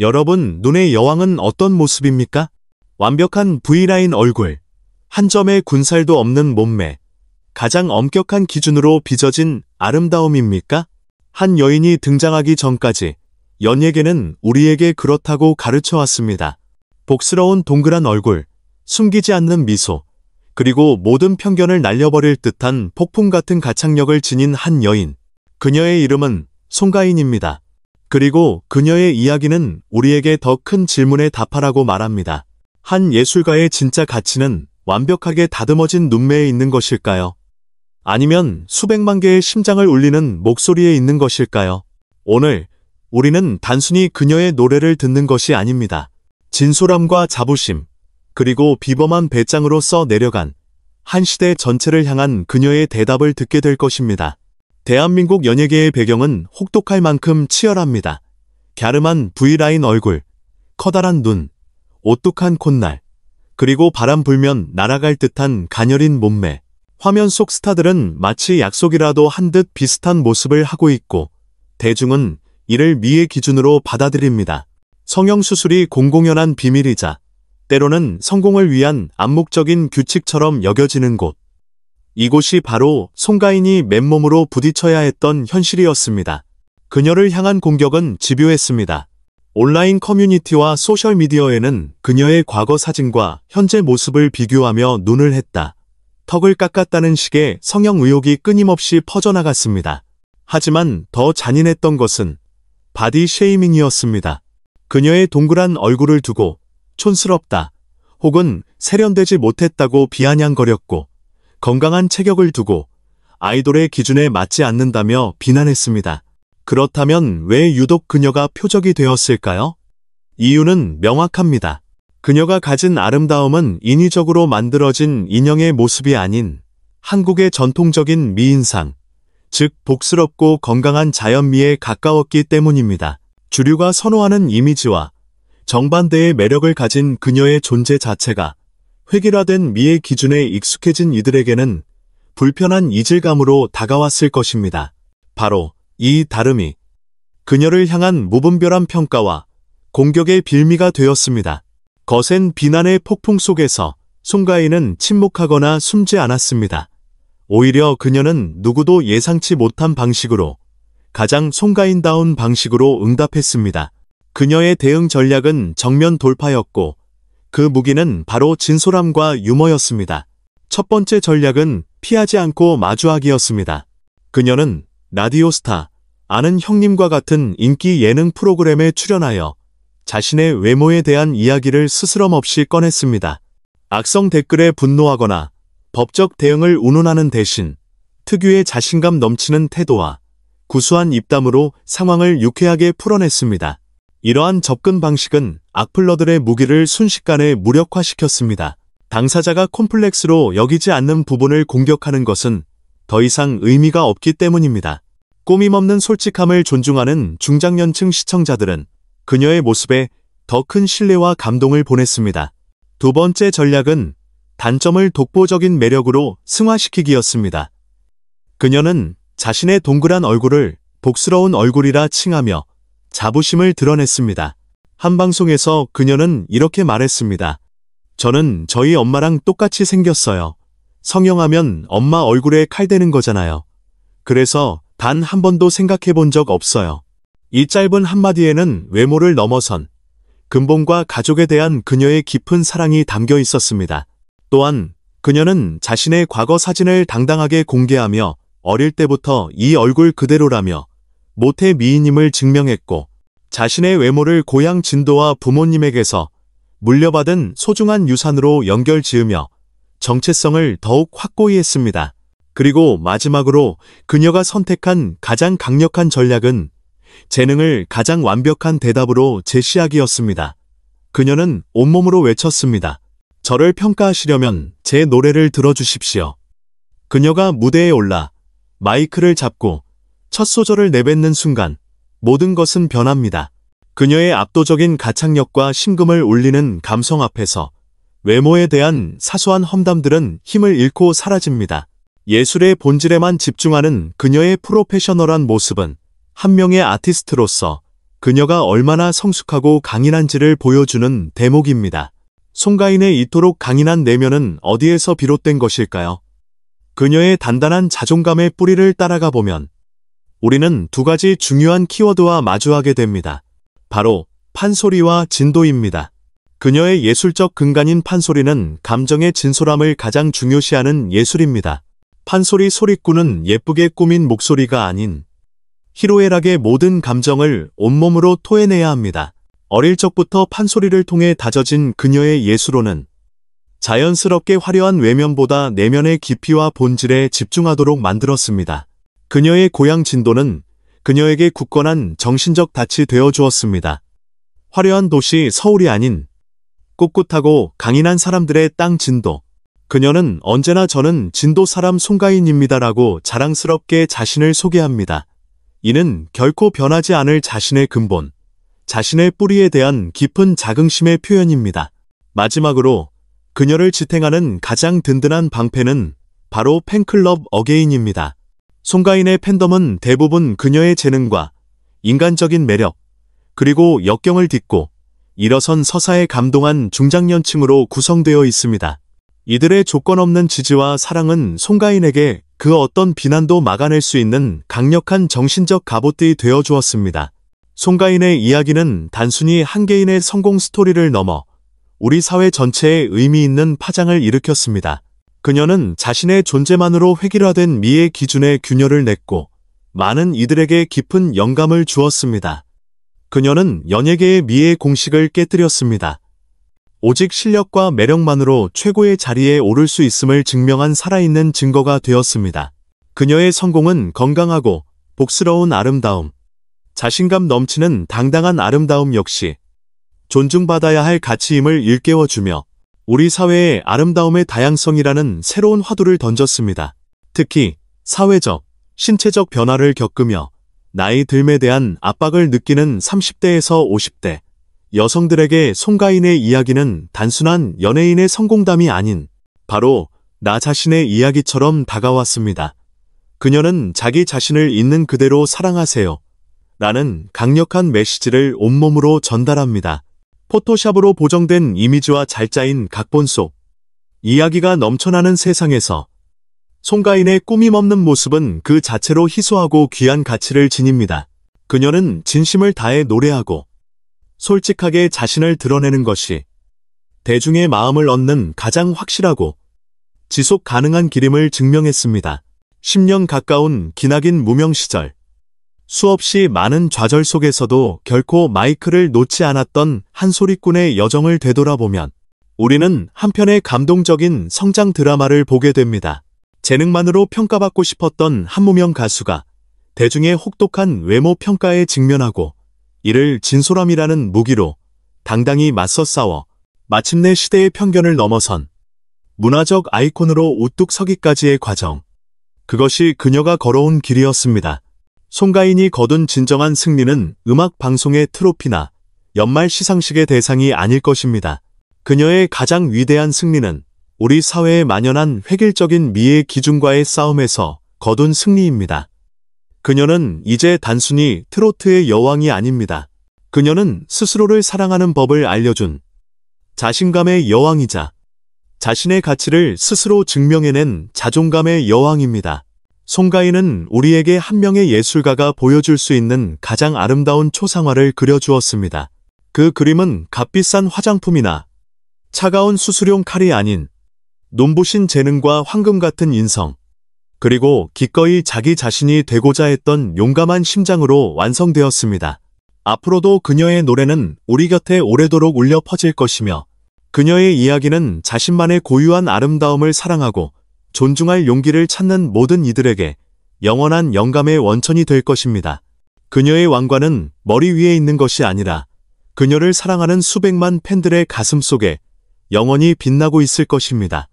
여러분, 눈의 여왕은 어떤 모습입니까? 완벽한 V라인 얼굴, 한 점의 군살도 없는 몸매, 가장 엄격한 기준으로 빚어진 아름다움입니까? 한 여인이 등장하기 전까지 연예계는 우리에게 그렇다고 가르쳐왔습니다. 복스러운 동그란 얼굴, 숨기지 않는 미소, 그리고 모든 편견을 날려버릴 듯한 폭풍 같은 가창력을 지닌 한 여인. 그녀의 이름은 송가인입니다. 그리고 그녀의 이야기는 우리에게 더 큰 질문에 답하라고 말합니다. 한 예술가의 진짜 가치는 완벽하게 다듬어진 눈매에 있는 것일까요? 아니면 수백만 개의 심장을 울리는 목소리에 있는 것일까요? 오늘 우리는 단순히 그녀의 노래를 듣는 것이 아닙니다. 진솔함과 자부심, 그리고 비범한 배짱으로 써 내려간 한 시대 전체를 향한 그녀의 대답을 듣게 될 것입니다. 대한민국 연예계의 배경은 혹독할 만큼 치열합니다. 갸름한 V라인 얼굴, 커다란 눈, 오뚝한 콧날, 그리고 바람 불면 날아갈 듯한 가녀린 몸매. 화면 속 스타들은 마치 약속이라도 한 듯 비슷한 모습을 하고 있고, 대중은 이를 미의 기준으로 받아들입니다. 성형수술이 공공연한 비밀이자 때로는 성공을 위한 암묵적인 규칙처럼 여겨지는 곳. 이곳이 바로 송가인이 맨몸으로 부딪혀야 했던 현실이었습니다. 그녀를 향한 공격은 집요했습니다. 온라인 커뮤니티와 소셜미디어에는 그녀의 과거 사진과 현재 모습을 비교하며 눈을 했다, 턱을 깎았다는 식의 성형 의혹이 끊임없이 퍼져나갔습니다. 하지만 더 잔인했던 것은 바디 쉐이밍이었습니다. 그녀의 동그란 얼굴을 두고 촌스럽다 혹은 세련되지 못했다고 비아냥거렸고, 건강한 체격을 두고 아이돌의 기준에 맞지 않는다며 비난했습니다. 그렇다면 왜 유독 그녀가 표적이 되었을까요? 이유는 명확합니다. 그녀가 가진 아름다움은 인위적으로 만들어진 인형의 모습이 아닌 한국의 전통적인 미인상, 즉 복스럽고 건강한 자연미에 가까웠기 때문입니다. 주류가 선호하는 이미지와 정반대의 매력을 가진 그녀의 존재 자체가 획일화된 미의 기준에 익숙해진 이들에게는 불편한 이질감으로 다가왔을 것입니다. 바로 이 다름이 그녀를 향한 무분별한 평가와 공격의 빌미가 되었습니다. 거센 비난의 폭풍 속에서 송가인은 침묵하거나 숨지 않았습니다. 오히려 그녀는 누구도 예상치 못한 방식으로, 가장 송가인다운 방식으로 응답했습니다. 그녀의 대응 전략은 정면 돌파였고, 그 무기는 바로 진솔함과 유머였습니다. 첫 번째 전략은 피하지 않고 마주하기였습니다. 그녀는 라디오 스타, 아는 형님과 같은 인기 예능 프로그램에 출연하여 자신의 외모에 대한 이야기를 스스럼 없이 꺼냈습니다. 악성 댓글에 분노하거나 법적 대응을 운운하는 대신 특유의 자신감 넘치는 태도와 구수한 입담으로 상황을 유쾌하게 풀어냈습니다. 이러한 접근 방식은 악플러들의 무기를 순식간에 무력화시켰습니다. 당사자가 콤플렉스로 여기지 않는 부분을 공격하는 것은 더 이상 의미가 없기 때문입니다. 꾸밈없는 솔직함을 존중하는 중장년층 시청자들은 그녀의 모습에 더 큰 신뢰와 감동을 보냈습니다. 두 번째 전략은 단점을 독보적인 매력으로 승화시키기였습니다. 그녀는 자신의 동그란 얼굴을 복스러운 얼굴이라 칭하며 자부심을 드러냈습니다. 한 방송에서 그녀는 이렇게 말했습니다. 저는 저희 엄마랑 똑같이 생겼어요. 성형하면 엄마 얼굴에 칼 대는 거잖아요. 그래서 단 한 번도 생각해 본 적 없어요. 이 짧은 한마디에는 외모를 넘어선 근본과 가족에 대한 그녀의 깊은 사랑이 담겨 있었습니다. 또한 그녀는 자신의 과거 사진을 당당하게 공개하며 어릴 때부터 이 얼굴 그대로라며 모태 미인임을 증명했고, 자신의 외모를 고향 진도와 부모님에게서 물려받은 소중한 유산으로 연결지으며 정체성을 더욱 확고히 했습니다. 그리고 마지막으로 그녀가 선택한 가장 강력한 전략은 재능을 가장 완벽한 대답으로 제시하기였습니다. 그녀는 온몸으로 외쳤습니다. 저를 평가하시려면 제 노래를 들어주십시오. 그녀가 무대에 올라 마이크를 잡고 첫 소절을 내뱉는 순간 모든 것은 변합니다. 그녀의 압도적인 가창력과 심금을 울리는 감성 앞에서 외모에 대한 사소한 험담들은 힘을 잃고 사라집니다. 예술의 본질에만 집중하는 그녀의 프로페셔널한 모습은 한 명의 아티스트로서 그녀가 얼마나 성숙하고 강인한지를 보여주는 대목입니다. 송가인의 이토록 강인한 내면은 어디에서 비롯된 것일까요? 그녀의 단단한 자존감의 뿌리를 따라가 보면 우리는 두 가지 중요한 키워드와 마주하게 됩니다. 바로 판소리와 진도입니다. 그녀의 예술적 근간인 판소리는 감정의 진솔함을 가장 중요시하는 예술입니다. 판소리 소리꾼은 예쁘게 꾸민 목소리가 아닌 희로애락의 모든 감정을 온몸으로 토해내야 합니다. 어릴 적부터 판소리를 통해 다져진 그녀의 예술로는 자연스럽게 화려한 외면보다 내면의 깊이와 본질에 집중하도록 만들었습니다. 그녀의 고향 진도는 그녀에게 굳건한 정신적 닻이 되어 주었습니다. 화려한 도시 서울이 아닌 꿋꿋하고 강인한 사람들의 땅 진도. 그녀는 언제나 저는 진도 사람 송가인입니다라고 자랑스럽게 자신을 소개합니다. 이는 결코 변하지 않을 자신의 근본, 자신의 뿌리에 대한 깊은 자긍심의 표현입니다. 마지막으로 그녀를 지탱하는 가장 든든한 방패는 바로 팬클럽 어게인입니다. 송가인의 팬덤은 대부분 그녀의 재능과 인간적인 매력, 그리고 역경을 딛고 일어선 서사에 감동한 중장년층으로 구성되어 있습니다. 이들의 조건 없는 지지와 사랑은 송가인에게 그 어떤 비난도 막아낼 수 있는 강력한 정신적 갑옷이 되어 주었습니다. 송가인의 이야기는 단순히 한 개인의 성공 스토리를 넘어 우리 사회 전체에 의미 있는 파장을 일으켰습니다. 그녀는 자신의 존재만으로 획일화된 미의 기준에 균열을 냈고 많은 이들에게 깊은 영감을 주었습니다. 그녀는 연예계의 미의 공식을 깨뜨렸습니다. 오직 실력과 매력만으로 최고의 자리에 오를 수 있음을 증명한 살아있는 증거가 되었습니다. 그녀의 성공은 건강하고 복스러운 아름다움, 자신감 넘치는 당당한 아름다움 역시 존중받아야 할 가치임을 일깨워주며 우리 사회의 아름다움의 다양성이라는 새로운 화두를 던졌습니다. 특히 사회적, 신체적 변화를 겪으며 나이 듦에 대한 압박을 느끼는 30대에서 50대 여성들에게 송가인의 이야기는 단순한 연예인의 성공담이 아닌 바로 나 자신의 이야기처럼 다가왔습니다. 그녀는 자기 자신을 있는 그대로 사랑하세요 라는 강력한 메시지를 온몸으로 전달합니다. 포토샵으로 보정된 이미지와 잘 짜인 각본 속 이야기가 넘쳐나는 세상에서 송가인의 꾸밈없는 모습은 그 자체로 희소하고 귀한 가치를 지닙니다. 그녀는 진심을 다해 노래하고 솔직하게 자신을 드러내는 것이 대중의 마음을 얻는 가장 확실하고 지속 가능한 길임을 증명했습니다. 10년 가까운 기나긴 무명 시절, 수없이 많은 좌절 속에서도 결코 마이크를 놓지 않았던 한 소리꾼의 여정을 되돌아보면 우리는 한편의 감동적인 성장 드라마를 보게 됩니다. 재능만으로 평가받고 싶었던 한 무명 가수가 대중의 혹독한 외모 평가에 직면하고 이를 진솔함이라는 무기로 당당히 맞서 싸워 마침내 시대의 편견을 넘어선 문화적 아이콘으로 우뚝 서기까지의 과정. 그것이 그녀가 걸어온 길이었습니다. 송가인이 거둔 진정한 승리는 음악 방송의 트로피나 연말 시상식의 대상이 아닐 것입니다. 그녀의 가장 위대한 승리는 우리 사회에 만연한 획일적인 미의 기준과의 싸움에서 거둔 승리입니다. 그녀는 이제 단순히 트로트의 여왕이 아닙니다. 그녀는 스스로를 사랑하는 법을 알려준 자신감의 여왕이자 자신의 가치를 스스로 증명해낸 자존감의 여왕입니다. 송가인은 우리에게 한 명의 예술가가 보여줄 수 있는 가장 아름다운 초상화를 그려주었습니다. 그 그림은 값비싼 화장품이나 차가운 수술용 칼이 아닌 눈부신 재능과 황금 같은 인성, 그리고 기꺼이 자기 자신이 되고자 했던 용감한 심장으로 완성되었습니다. 앞으로도 그녀의 노래는 우리 곁에 오래도록 울려 퍼질 것이며 그녀의 이야기는 자신만의 고유한 아름다움을 사랑하고 존중할 용기를 찾는 모든 이들에게 영원한 영감의 원천이 될 것입니다. 그녀의 왕관은 머리 위에 있는 것이 아니라 그녀를 사랑하는 수백만 팬들의 가슴 속에 영원히 빛나고 있을 것입니다.